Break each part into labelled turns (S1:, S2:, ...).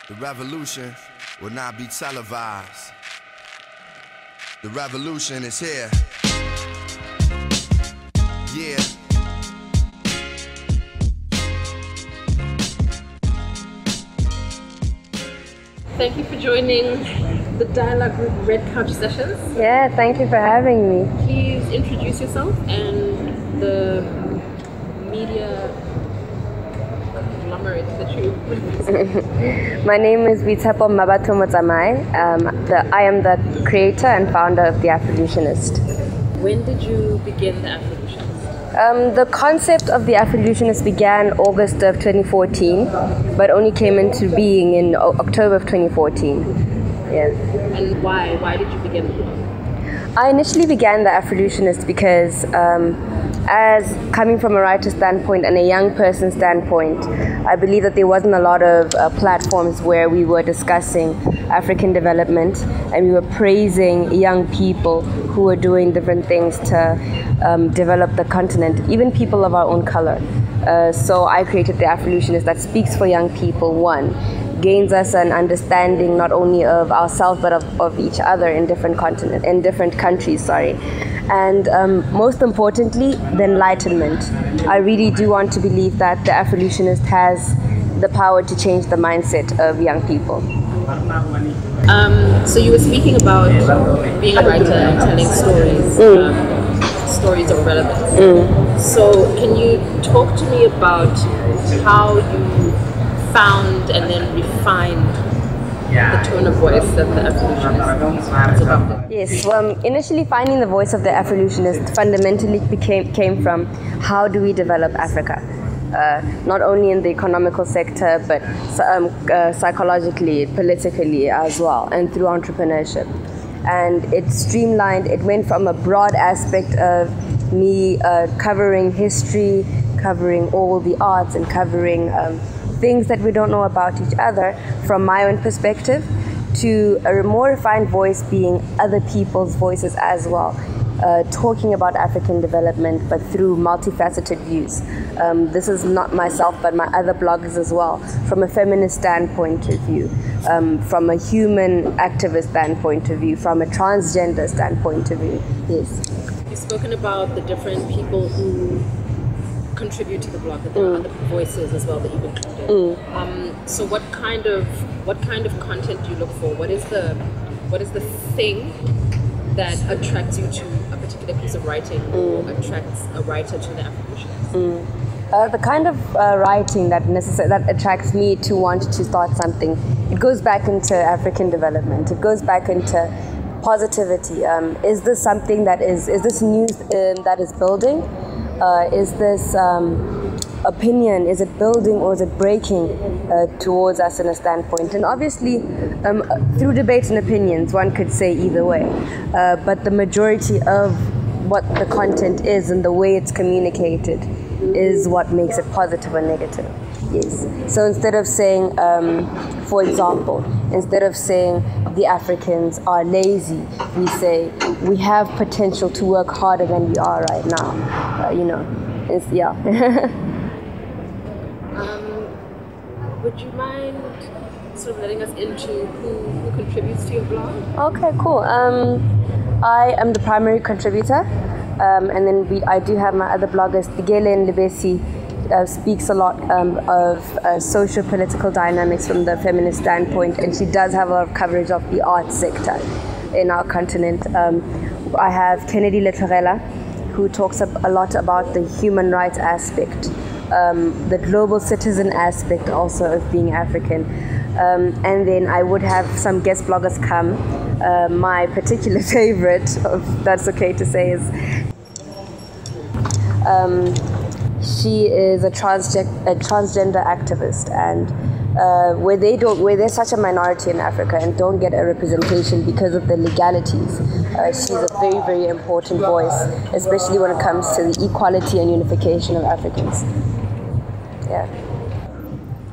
S1: The revolution will not be televised. The revolution is here. Yeah.
S2: Thank you for joining the dialogue group Red Couch Sessions.
S3: Yeah, thank you for having me.
S2: Please introduce yourself and the media conglomerate that you represent.
S3: My name is Mmabatho Motsamai. I am the creator and founder of the Afrolutionist.
S2: When did you begin the Afrolutionist?
S3: The concept of the Afrolutionist began August of 2014, but only came into being in October of 2014. Yeah.
S2: And why? Why did you begin the blog?
S3: I initially began the Afrolutionist because as coming from a writer standpoint and a young person standpoint, I believe that there wasn't a lot of platforms where we were discussing African development and we were praising young people who were doing different things to develop the continent, even people of our own color. So I created the Afrolutionist that speaks for young people, one, gains us an understanding not only of ourselves but of each other in different countries, and most importantly, the enlightenment. I really do want to believe that the Afrolutionist has the power to change the mindset of young people.
S2: So you were speaking about being a writer and telling stories, stories of relevance. So can you talk to me about how you found and then refined the tone of voice that the Afrolutionist adopted?
S3: Yes, initially finding the voice of the Afrolutionist fundamentally came from how do we develop Africa? Not only in the economical sector, but psychologically, politically as well, and through entrepreneurship. And it streamlined, it went from a broad aspect of me covering history, covering all the arts, and covering things that we don't know about each other from my own perspective, to a more refined voice being other people's voices as well, talking about African development but through multifaceted views. This is not myself but my other bloggers as well, from a feminist standpoint of view, from a human activist standpoint of view, from a transgender standpoint of view. Yes.
S2: You've spoken about the different people who contribute to the blog, that there are other voices as well that you've included. So what kind of content do you look for? What is the thing that attracts you to a particular piece of writing or attracts a writer to the Afrolutionist?
S3: The kind of writing that attracts me to want to start something, it goes back into African development. It goes back into positivity. Is this something that is this news that is building? Is this opinion, is it building or is it breaking towards us in a standpoint? And obviously, through debates and opinions, one could say either way. But the majority of what the content is and the way it's communicated is what makes it positive or negative. Yes. So instead of saying, for example, instead of saying the Africans are lazy, we say we have potential to work harder than we are right now. Yeah.
S2: Would you mind sort of letting us into who contributes to your blog?
S3: Okay, cool. I am the primary contributor, and then I do have my other bloggers. Tigele and Lebesi speaks a lot of socio-political dynamics from the feminist standpoint, and she does have a lot of coverage of the arts sector in our continent. I have Kennedy Letorella, who talks a lot about the human rights aspect, the global citizen aspect also of being African. And then I would have some guest bloggers come. My particular favorite, if that's okay to say, is she is a transgender activist, and where there's such a minority in Africa and don't get a representation because of the legalities, she's a very, very important voice, especially when it comes to the equality and unification of Africans. Yeah.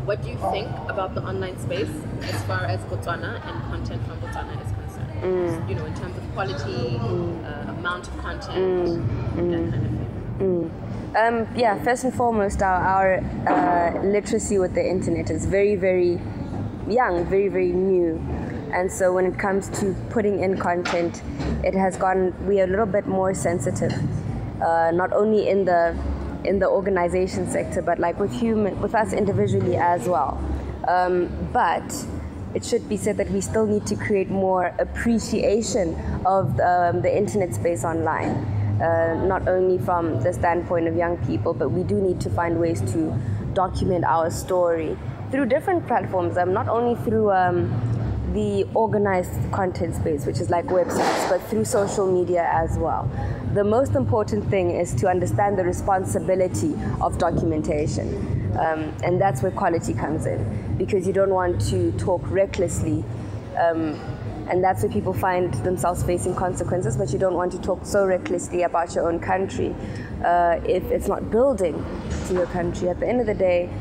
S2: What do you think about the online space as far as Botswana and content from Botswana is concerned? In terms of quality, amount of content, that kind of thing.
S3: First and foremost, our literacy with the internet is very, very young, very, very new. And so when it comes to putting in content, we are a little bit more sensitive, not only in the organization sector, but like with us individually as well. But it should be said that we still need to create more appreciation of the internet space online, not only from the standpoint of young people, but we do need to find ways to document our story through different platforms, not only through the organized content space, which is like websites, but through social media as well. The most important thing is to understand the responsibility of documentation. And that's where quality comes in, because you don't want to talk recklessly. And that's where people find themselves facing consequences, but you don't want to talk so recklessly about your own country if it's not building to your country. At the end of the day,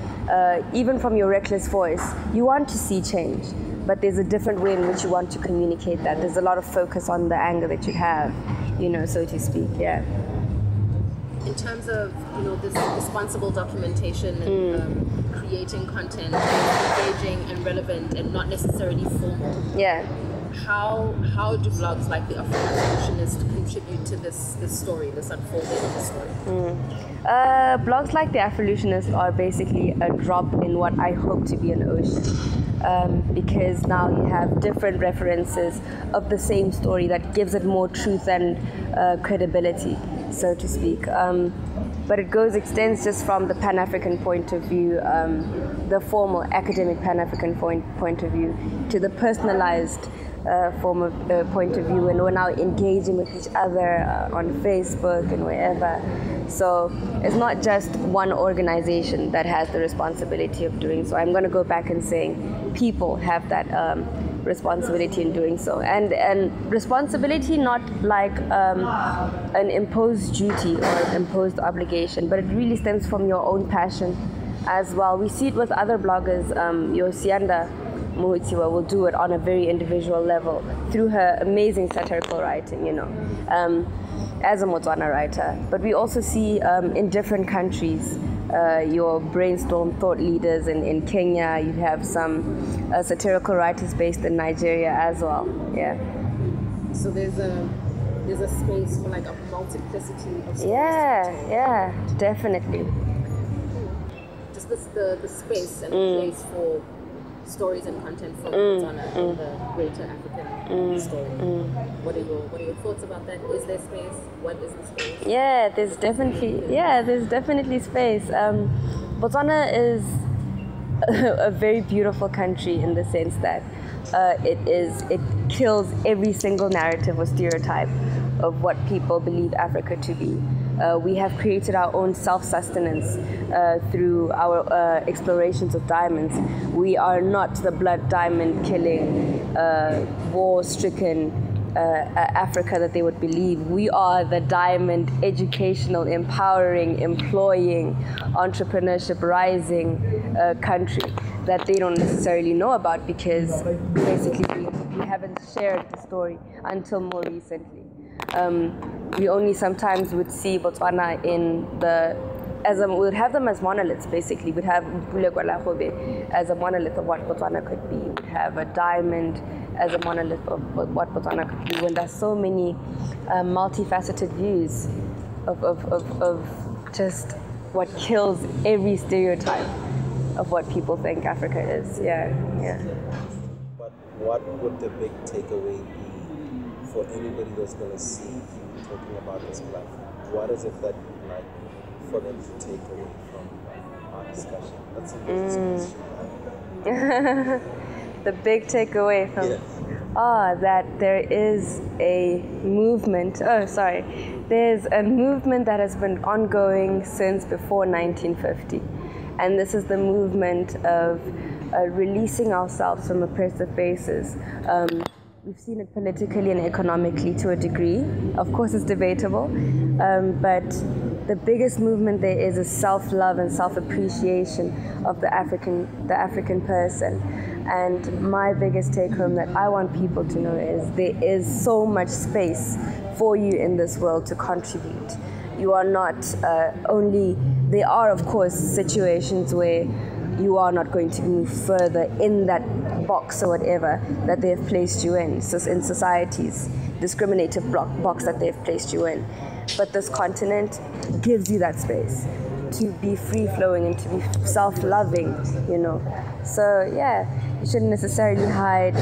S3: even from your reckless voice, you want to see change. But there's a different way in which you want to communicate that. There's a lot of focus on the anger that you have, so to speak, yeah.
S2: In terms of, this responsible documentation and creating content engaging and relevant and not necessarily formal.
S3: Yeah.
S2: How do blogs like the Afrolutionist contribute to this story, this unfolding of the story?
S3: Blogs like the Afrolutionist are basically a drop in what I hope to be an ocean. Because now you have different references of the same story that gives it more truth and credibility, so to speak. But it extends just from the Pan-African point of view, the formal academic Pan-African point of view, to the personalized form of point of view, and we're now engaging with each other on Facebook and wherever. So it's not just one organization that has the responsibility of doing so. I'm going to go back and saying people have that responsibility in doing so, and responsibility not like an imposed duty or an imposed obligation, but it really stems from your own passion as well. We see it with other bloggers. Yosianda Muhutiwa will do it on a very individual level through her amazing satirical writing, as a Motswana writer. But we also see in different countries your brainstorm thought leaders in Kenya. You have some satirical writers based in Nigeria as well. Yeah.
S2: So there's a space for like a multiplicity of stories.
S3: Yeah, definitely.
S2: Just the space and the place for stories and content from Botswana in the greater African story. What are your thoughts about that? Is there space? What is the space?
S3: Yeah, there's definitely space. Botswana is a very beautiful country in the sense that it kills every single narrative or stereotype of what people believe Africa to be. We have created our own self-sustenance through our explorations of diamonds. We are not the blood diamond killing, war-stricken Africa that they would believe. We are the diamond educational, empowering, employing, entrepreneurship rising country that they don't necessarily know about, because basically we haven't shared the story until more recently. We only sometimes would see Botswana we'd have them as monoliths, basically. We'd have Mpule as a monolith of what Botswana could be. We'd have a diamond as a monolith of what Botswana could be, when there's so many multifaceted views of just what kills every stereotype of what people think Africa is. Yeah.
S4: But what would the big takeaway be for anybody that's going to see you talking about this platform? What is it that you'd like for them to take away from our discussion? That's a question.
S3: The big takeaway from that there is a movement. There's a movement that has been ongoing since before 1950, and this is the movement of releasing ourselves from oppressive bases. We've seen it politically and economically to a degree. Of course, it's debatable, but the biggest movement there is a self-love and self-appreciation of the African person. And my biggest take-home that I want people to know is there is so much space for you in this world to contribute. You are not only... There are, of course, situations where you are not going to move further in that box or whatever that they've placed you in. So in society's discriminative box that they've placed you in. But this continent gives you that space to be free-flowing and to be self-loving, you know. So yeah, you shouldn't necessarily hide,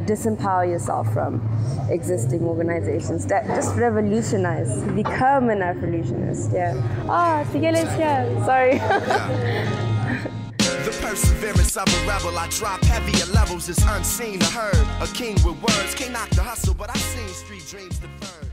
S3: disempower yourself from existing organizations. That just revolutionize, become an Afrolutionist. Yeah. Sigele's here. Sorry.
S1: The perseverance of a rebel, I drop heavier levels, is unseen or heard. A king with words, can't knock the hustle, but I've seen street dreams deferred.